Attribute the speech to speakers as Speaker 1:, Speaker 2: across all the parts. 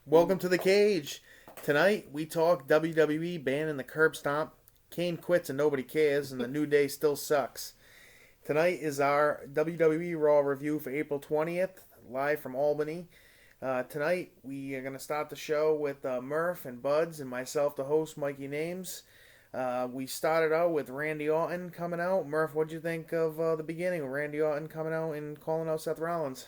Speaker 1: Welcome to the cage. Tonight we talk WWE banning the curb stomp. Kane quits and nobody cares, and the New Day still sucks. Tonight is our WWE RAW review for April 20th, live from Albany. Tonight we are going to start the show with Murph and Buds and myself, the host, Mikey Names. We started out with Randy Orton coming out. Murph, what'd you think of the beginning of Randy Orton coming out and calling out Seth Rollins?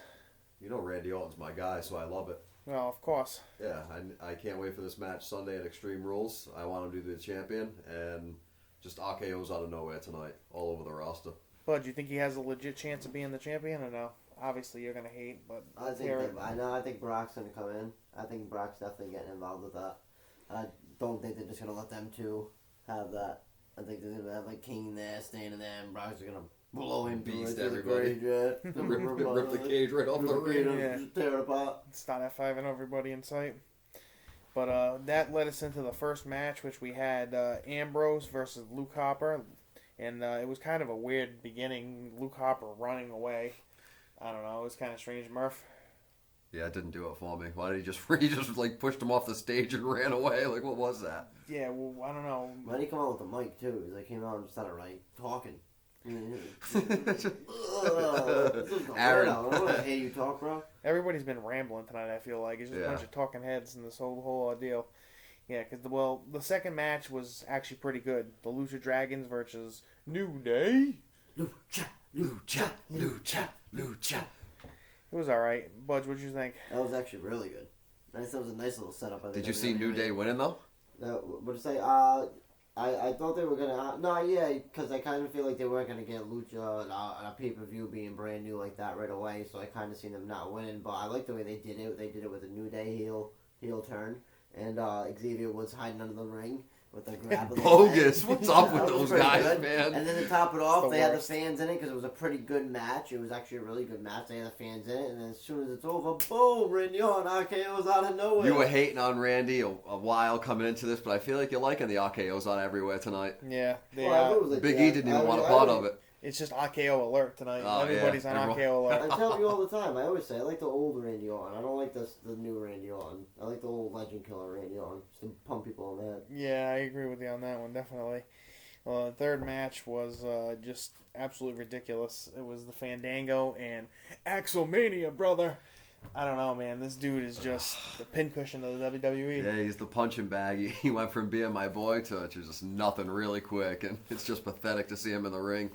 Speaker 2: You know Randy Orton's my guy, so I love it.
Speaker 1: Well, of course.
Speaker 2: Yeah, I can't wait for this match Sunday at Extreme Rules. I want him to be the champion, and just RKO's out of nowhere tonight, all over the roster.
Speaker 1: Bud, do you think he has a legit chance of being the champion or no? Obviously, you're going to hate, but
Speaker 3: I think Brock's going to come in. I think Brock's definitely getting involved with that. I don't think they're just going to let them two have that. I think they're going to have like King there, standing there, and Brock's going to blow him
Speaker 2: beast everybody. Rip the cage right off the ring.
Speaker 3: Yeah. Just tear it apart.
Speaker 1: Start F5ing everybody in sight. But that led us into the first match, which we had Ambrose versus Luke Harper. And it was kind of a weird beginning. Luke Harper running away. I don't know. It was kind of strange. Murph?
Speaker 2: Yeah, it didn't do it for me. Why did he just like pushed him off the stage and ran away? Like, what was that?
Speaker 1: Yeah, well, I don't know.
Speaker 3: Why did he come out with the mic, too? He came out and started, talking.
Speaker 2: Aaron.
Speaker 3: I don't want to hear you talk, bro.
Speaker 1: Everybody's been rambling tonight, I feel like. It's just a bunch of talking heads in this whole ordeal. Yeah, because, the second match was actually pretty good. The Lucha Dragons versus New Day.
Speaker 3: Lucha, Lucha, Lucha, Lucha.
Speaker 1: It was alright. Budge, what'd you think?
Speaker 3: That was actually really good. That was a nice little setup.
Speaker 2: Did you see New Day winning, though?
Speaker 3: What'd you say? I thought they were going to... because I kind of feel like they weren't going to get Lucha on a pay-per-view being brand new like that right away, so I kind of seen them not winning, but I like the way they did it. They did it with a New Day heel turn, and Xavier was hiding under the ring with a grab of the
Speaker 2: bogus.
Speaker 3: leg.
Speaker 2: What's up with those guys,
Speaker 3: good.
Speaker 2: man?
Speaker 3: And then to top it off, they had the fans in it because it was a pretty good match. It was actually a really good match. They had the fans in it, and then as soon as it's over, boom, Randy Orton, RKO's out of nowhere.
Speaker 2: You were hating on Randy a while coming into this, but I feel like you're liking the RKO's on everywhere tonight.
Speaker 1: Yeah.
Speaker 2: Big E didn't even want a part of it.
Speaker 1: It's just RKO alert tonight.
Speaker 2: Oh,
Speaker 1: Everybody's on RKO alert.
Speaker 3: I tell you all the time. I always say I like the old Randy Orton. I don't like the new Randy Orton. I like the old Legend Killer Randy Orton. Just to pump people in the head.
Speaker 1: Yeah, I agree with you on that one, definitely. The third match was just absolutely ridiculous. It was the Fandango and Axel Mania, brother. I don't know, man. This dude is just the pincushion of the WWE.
Speaker 2: Yeah, he's the punching bag. He went from being my boy to just nothing really quick, and it's just pathetic to see him in the ring.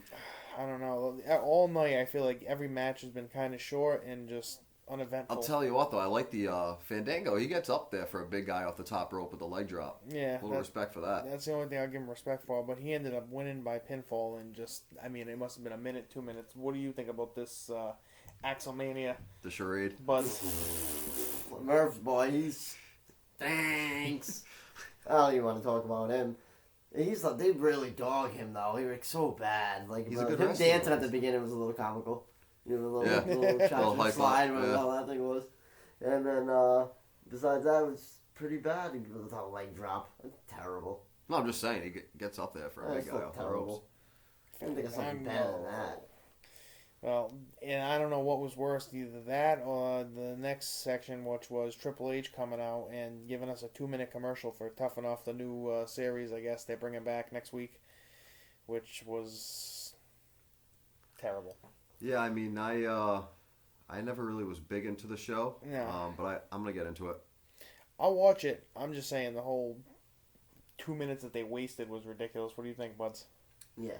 Speaker 1: I don't know. All night, I feel like every match has been kind of short and just uneventful.
Speaker 2: I'll tell you what, though. I like the Fandango. He gets up there for a big guy off the top rope with the leg drop.
Speaker 1: Yeah.
Speaker 2: A little respect for that.
Speaker 1: That's the only thing I'll give him respect for. But he ended up winning by pinfall and just, it must have been a minute, 2 minutes. What do you think about this Axel Mania?
Speaker 2: The charade.
Speaker 1: But
Speaker 3: Murph's boys. Thanks. I don't even want to talk about him. They really dog him though. He was so bad.
Speaker 2: He's a good
Speaker 3: him
Speaker 2: wrestler.
Speaker 3: dancing at the beginning was a little comical. You know, little shots and slide, whatever the hell that thing was. And then besides that, it was pretty bad. He was a leg drop. Terrible.
Speaker 2: No, I'm just saying he gets up there for a big guy off the ropes.
Speaker 3: I think of something better than that.
Speaker 1: Well, and I don't know what was worse, either that or the next section, which was Triple H coming out and giving us a 2-minute commercial for Tough Enough, the new series, I guess they're bringing back next week, which was terrible.
Speaker 2: Yeah, I never really was big into the show, but I'm going to get into it.
Speaker 1: I'll watch it. I'm just saying the whole 2 minutes that they wasted was ridiculous. What do you think, Buds?
Speaker 3: Yeah,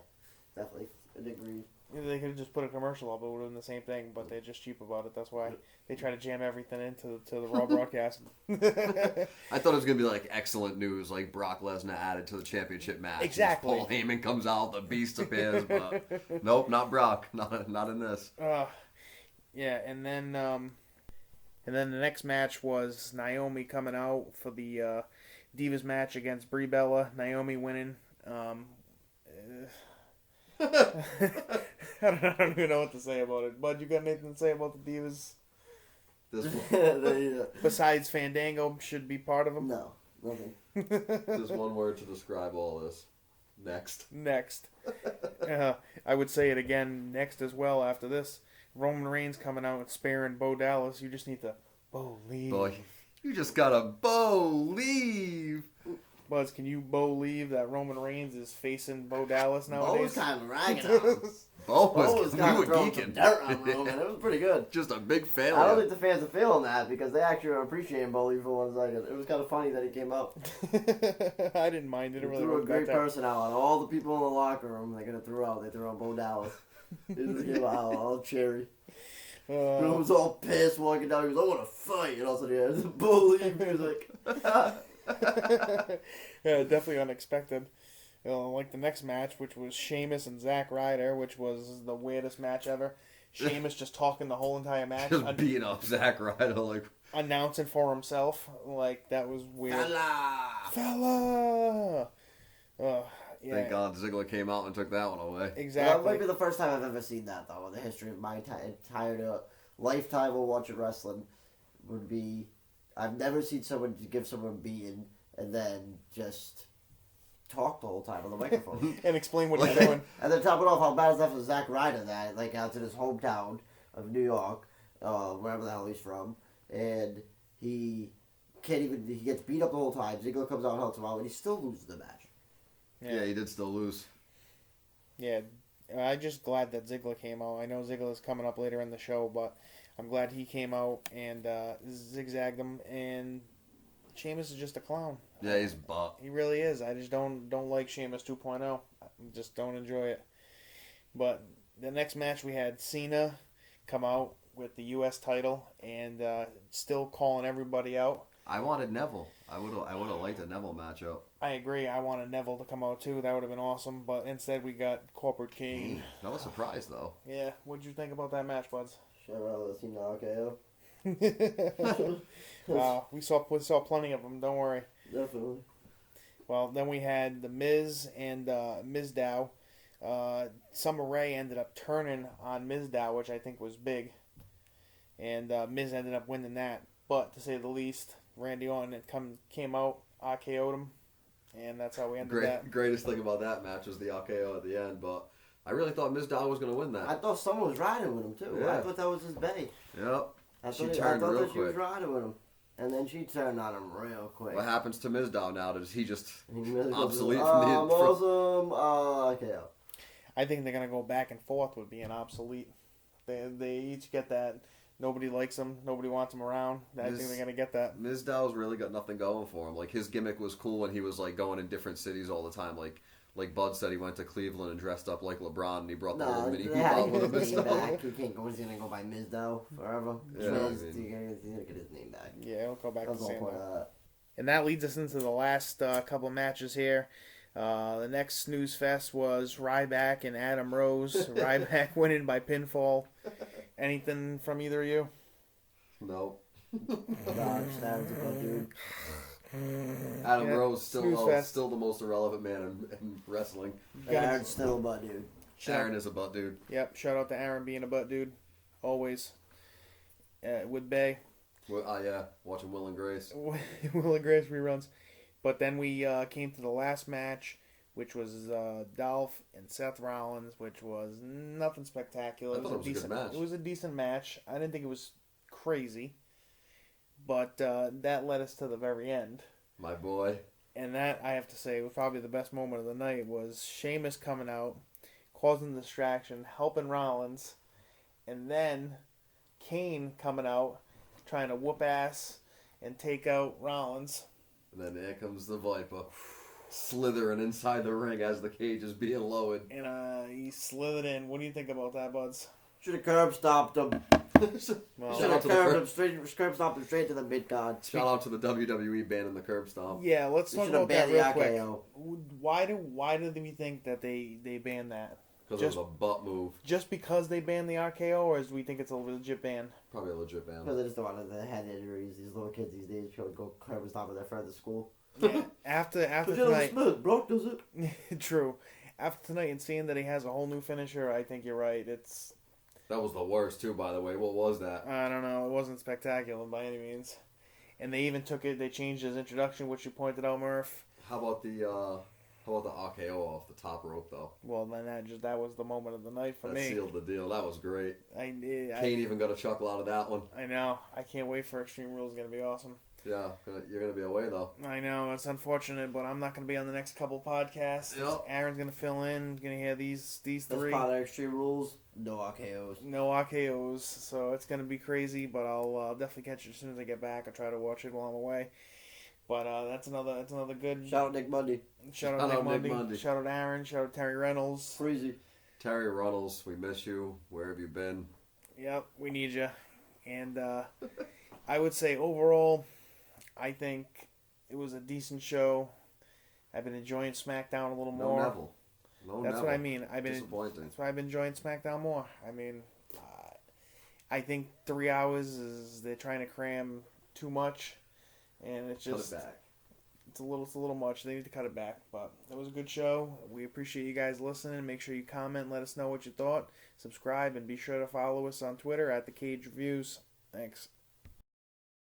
Speaker 3: definitely. I'd agree.
Speaker 1: They could have just put a commercial up. It would have been the same thing, but they're just cheap about it. That's why they try to jam everything into the Raw broadcast.
Speaker 2: I thought it was going to be like excellent news, like Brock Lesnar added to the championship match.
Speaker 1: Exactly.
Speaker 2: Paul Heyman comes out, the beast appears, but nope, not Brock. Not in this.
Speaker 1: Yeah, and then the next match was Naomi coming out for the Divas match against Brie Bella. Naomi winning. I don't even know what to say about it. Bud, you got anything to say about the Divas?
Speaker 2: This one.
Speaker 1: Besides Fandango should be part of them?
Speaker 3: No, nothing.
Speaker 2: There's one word to describe all this. Next.
Speaker 1: I would say it again next as well after this. Roman Reigns coming out and sparing Bo Dallas. You just need to believe.
Speaker 2: Boy. You just gotta believe.
Speaker 1: Buzz, can you believe that Roman Reigns is facing Bo Dallas
Speaker 3: Bo
Speaker 1: nowadays?
Speaker 3: was kind of ragging on him.
Speaker 2: Bo
Speaker 3: We
Speaker 2: was
Speaker 3: kind
Speaker 2: we
Speaker 3: of
Speaker 2: were
Speaker 3: throwing some
Speaker 2: geeking.
Speaker 3: dirt on Roman. It was pretty good.
Speaker 2: Just a big failure.
Speaker 3: I don't think the fans are feeling that because they actually are appreciating Bo for 1 second. It was kind of funny that he came out.
Speaker 1: I didn't mind it.
Speaker 3: He
Speaker 1: It really
Speaker 3: threw a
Speaker 1: wasn't
Speaker 3: great
Speaker 1: that tough.
Speaker 3: person out. And all the people in the locker room they're going to throw out. They threw out Bo Dallas. He just came out all cherry. He was all pissed walking down. He goes, I want to fight. And all of a sudden he had bully music.
Speaker 1: Yeah, definitely unexpected. Like the next match, which was Sheamus and Zack Ryder, which was the weirdest match ever. Sheamus just talking the whole entire match,
Speaker 2: Just beating up Zack Ryder like
Speaker 1: announcing for himself. Like, that was weird.
Speaker 3: Fella!
Speaker 1: Yeah.
Speaker 2: Thank God Ziggler came out and took that one away.
Speaker 1: Exactly.
Speaker 3: That might be the first time I've ever seen that, though, in the history of my entire lifetime of watching wrestling. Would be, I've never seen someone give someone a beating and then just talk the whole time on the microphone.
Speaker 1: And explain what he's doing.
Speaker 3: And then top it off, how bad is that for Zack Ryder that, like, out to his hometown of New York, wherever the hell he's from, and he gets beat up the whole time. Ziggler comes out and helps him out, and he still loses the match.
Speaker 2: Yeah, he did still lose.
Speaker 1: Yeah, I'm just glad that Ziggler came out. I know Ziggler's coming up later in the show, but I'm glad he came out and zigzagged him. And Sheamus is just a clown.
Speaker 2: Yeah, he's butt.
Speaker 1: He really is. I just don't like Sheamus 2.0. I just don't enjoy it. But the next match we had Cena come out with the U.S. title and still calling everybody out.
Speaker 2: I wanted Neville. I would have liked a Neville matchup.
Speaker 1: I agree. I wanted Neville to come out too. That would have been awesome. But instead we got Corporate King.
Speaker 2: That was a surprise though.
Speaker 1: Yeah. What'd you think about that match, Buds?
Speaker 3: Should I rather see RKO?
Speaker 1: We saw plenty of them. Don't worry.
Speaker 3: Definitely.
Speaker 1: Well, then we had the Miz and Mizdow. Summer Rae ended up turning on Mizdow, which I think was big, and Miz ended up winning that. But to say the least, Randy Orton came out, RKO'd him, and that's how we ended that.
Speaker 2: Greatest thing about that match was the RKO at the end, but I really thought Mizdow was going to win that.
Speaker 3: I thought someone was riding with him too.
Speaker 2: Yeah.
Speaker 3: I thought that was his bae.
Speaker 2: Yep.
Speaker 3: I
Speaker 2: She
Speaker 3: thought
Speaker 2: turned real
Speaker 3: that she was
Speaker 2: quick.
Speaker 3: riding with him, and then she turned on him real quick.
Speaker 2: What happens to Mizdow now? Does he just
Speaker 3: He really goes,
Speaker 2: obsolete
Speaker 3: I'm
Speaker 2: from the...
Speaker 3: awesome. RKO.
Speaker 1: I think they're gonna go back and forth with being obsolete. They each get that. Nobody likes them. Nobody wants them around. I think they're gonna get that.
Speaker 2: Mizdow's really got nothing going for him. Like, his gimmick was cool when he was like going in different cities all the time. Like Bud said, he went to Cleveland and dressed up like LeBron, and he brought the little
Speaker 3: No,
Speaker 2: mini
Speaker 3: they
Speaker 2: hoop
Speaker 3: had
Speaker 2: out
Speaker 3: to
Speaker 2: with
Speaker 3: get
Speaker 2: his
Speaker 3: his name
Speaker 2: Mizdow.
Speaker 3: back. He can't go. He's gonna go by Mizdow forever.
Speaker 2: Yeah,
Speaker 3: He's gonna get his name back.
Speaker 1: Yeah, it'll go back to
Speaker 3: That's
Speaker 1: the
Speaker 3: the
Speaker 1: same
Speaker 3: whole
Speaker 1: way.
Speaker 3: point of that.
Speaker 1: And that leads us into the last couple matches here. The next snooze fest was Ryback and Adam Rose. Ryback winning by pinfall. Anything from either of you?
Speaker 2: No.
Speaker 3: Gosh, that was a good dude.
Speaker 2: Adam
Speaker 1: Yeah,
Speaker 2: Rose
Speaker 1: snooze
Speaker 2: still
Speaker 1: fest.
Speaker 2: still the most irrelevant man in wrestling.
Speaker 3: Aaron's still a butt dude.
Speaker 2: Aaron is a butt dude.
Speaker 1: Yep, shout out to Aaron being a butt dude. Always. With Bay.
Speaker 2: Well, yeah, watching Will and Grace.
Speaker 1: Will and Grace reruns. But then we came to the last match, which was Dolph and Seth Rollins, which was nothing spectacular.
Speaker 2: I thought it was a good match.
Speaker 1: It was a decent match. I didn't think it was crazy, but that led us to the very end.
Speaker 2: My boy.
Speaker 1: And that, I have to say, was probably the best moment of the night, was Sheamus coming out, causing the distraction, helping Rollins, and then Kane coming out, trying to whoop ass and take out Rollins.
Speaker 2: And then there comes the Viper, slithering inside the ring as the cage is being lowered.
Speaker 1: And he slithered in. What do you think about that, Buds?
Speaker 3: Should have curb stopped him.
Speaker 1: Well,
Speaker 3: Should
Speaker 2: Shout
Speaker 3: have
Speaker 2: out to the
Speaker 3: curb stopped him straight to the mid card.
Speaker 2: Shout out to the WWE banning the curb stomp.
Speaker 1: yeah, let's talk
Speaker 3: Should have
Speaker 1: about that
Speaker 3: banned the
Speaker 1: real quick.
Speaker 3: RKO.
Speaker 1: Why did we think that they banned that?
Speaker 2: Because it was a butt move.
Speaker 1: Just because they banned the RKO, or do we think it's a legit ban?
Speaker 2: Probably a legit ban.
Speaker 3: Because they just don't want the head injuries. These little kids these days should go curb and stop at their friends at school.
Speaker 1: Yeah. After tonight,
Speaker 3: Brock does it.
Speaker 1: true. After tonight and seeing that he has a whole new finisher, I think you're right. It's
Speaker 2: That was the worst too, by the way. What was that?
Speaker 1: I don't know. It wasn't spectacular by any means. And they even took it. They changed his introduction, which you pointed out, Murph.
Speaker 2: How about the RKO off the top rope though?
Speaker 1: Well, then that was the moment of the night for
Speaker 2: That
Speaker 1: me.
Speaker 2: sealed the deal. That was great.
Speaker 1: I
Speaker 2: Kane even got a chuckle out of that one.
Speaker 1: know. I can't wait for Extreme Rules. It's gonna be awesome.
Speaker 2: Yeah, you're gonna be away though.
Speaker 1: I know, it's unfortunate, but I'm not going to be on the next couple podcasts.
Speaker 2: Yep.
Speaker 1: Aaron's going to fill in. Going to hear these
Speaker 3: That's
Speaker 1: three.
Speaker 3: part of Extreme Rules. No RKOs.
Speaker 1: No RKOs, so it's going to be crazy, but I'll definitely catch it as soon as I get back. I'll try to watch it while I'm away. But that's another good...
Speaker 3: Shout out Nick Mundy.
Speaker 1: Shout out Nick Mundy. Shout out Aaron. Shout out Terry Reynolds.
Speaker 3: Freezy.
Speaker 2: Terry Reynolds, we miss you. Where have you been?
Speaker 1: Yep, we need you. And I would say overall, I think it was a decent show. I've been enjoying SmackDown a little
Speaker 2: No
Speaker 1: more.
Speaker 2: Neville. No
Speaker 1: That's
Speaker 2: Neville.
Speaker 1: what I mean.
Speaker 2: Disappointing.
Speaker 1: That's why I've been enjoying SmackDown more. I mean, I think 3 hours is they're trying to cram too much, and it's just
Speaker 2: Cut it back.
Speaker 1: it's a little much. They need to cut it back. But it was a good show. We appreciate you guys listening. Make sure you comment, let us know what you thought. Subscribe, and be sure to follow us on Twitter at The Cage Reviews. Thanks.